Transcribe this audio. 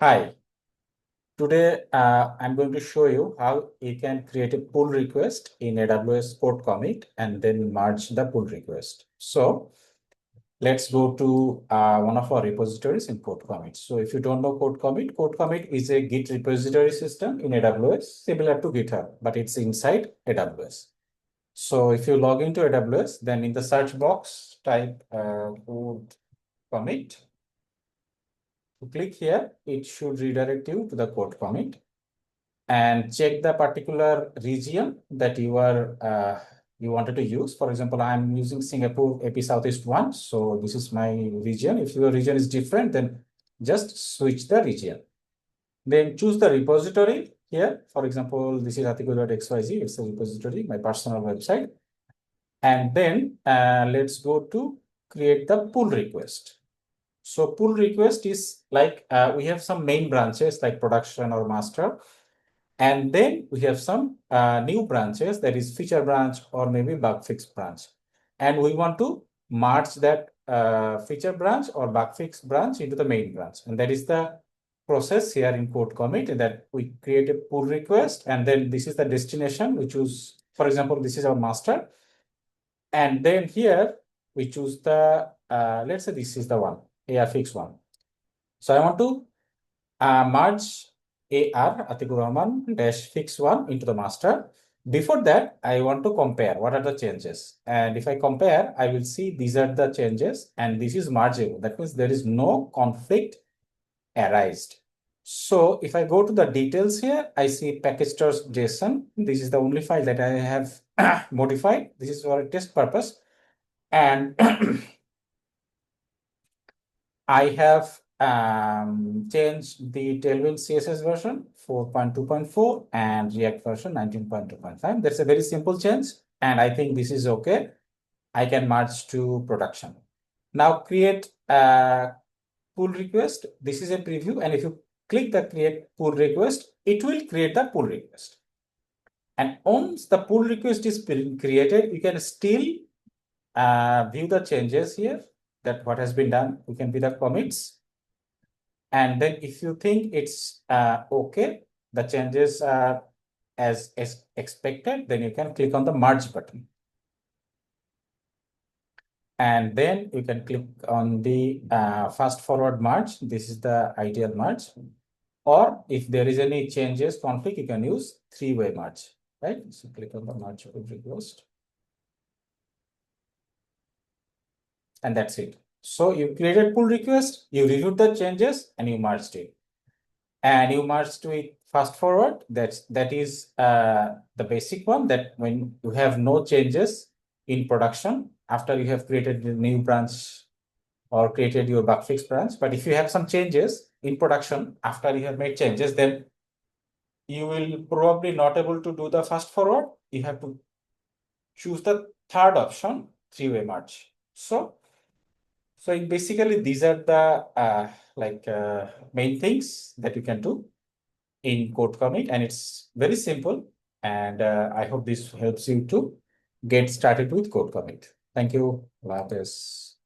Hi, today I'm going to show you how you can create a pull request in AWS CodeCommit and then merge the pull request. So let's go to one of our repositories in CodeCommit. So if you don't know CodeCommit, CodeCommit is a Git repository system in AWS, similar to GitHub, but it's inside AWS. So if you log into AWS, then in the search box, type CodeCommit. To click here, it should redirect you to the CodeCommit and check the particular region that you wanted to use. For example, I'm using Singapore AP Southeast 1. So this is my region. If your region is different, then just switch the region. Then choose the repository here. For example, this is article.xyz. It's a repository, my personal website. And then let's go to create the pull request. So pull request is like we have some main branches like production or master. And then we have some new branches, that is feature branch or maybe bug fix branch. And we want to merge that feature branch or bug fix branch into the main branch. And that is the process here in CodeCommit, that we create a pull request. And then this is the destination, we choose, for example, this is our master. And then here we choose the, let's say this is the one, AR fix one. So I want to merge AR Atikur Rahman dash fix one into the master. Before that, I want to compare what are the changes. And if I compare, I will see these are the changes and this is mergeable. That means there is no conflict arised. So if I go to the details here, I see package.json. This is the only file that I have modified. This is for a test purpose. And I have changed the Tailwind CSS version 4.2.4 and React version 19.2.5. That's a very simple change. And I think this is okay. I can merge to production. Now create a pull request. This is a preview. And if you click the create pull request, it will create the pull request. And once the pull request is created, you can still view the changes here, that what has been done. You can view the commits. And then if you think it's okay, the changes are as expected, then you can click on the merge button. And then you can click on the fast forward merge. This is the ideal merge. Or if there is any changes, conflict, you can use three-way merge, right? So click on the merge request. And that's it. So you created pull request, you reviewed the changes, and you merged it. And you merged with fast forward. That is the basic one, that when you have no changes in production after you have created the new branch or created your bug fix branch. But if you have some changes in production after you have made changes, then you will probably not able to do the fast forward. You have to choose the third option, three-way merge. So basically these are the main things that you can do in CodeCommit, and it's very simple. And I hope this helps you to get started with CodeCommit. Thank you. Allah Hafiz.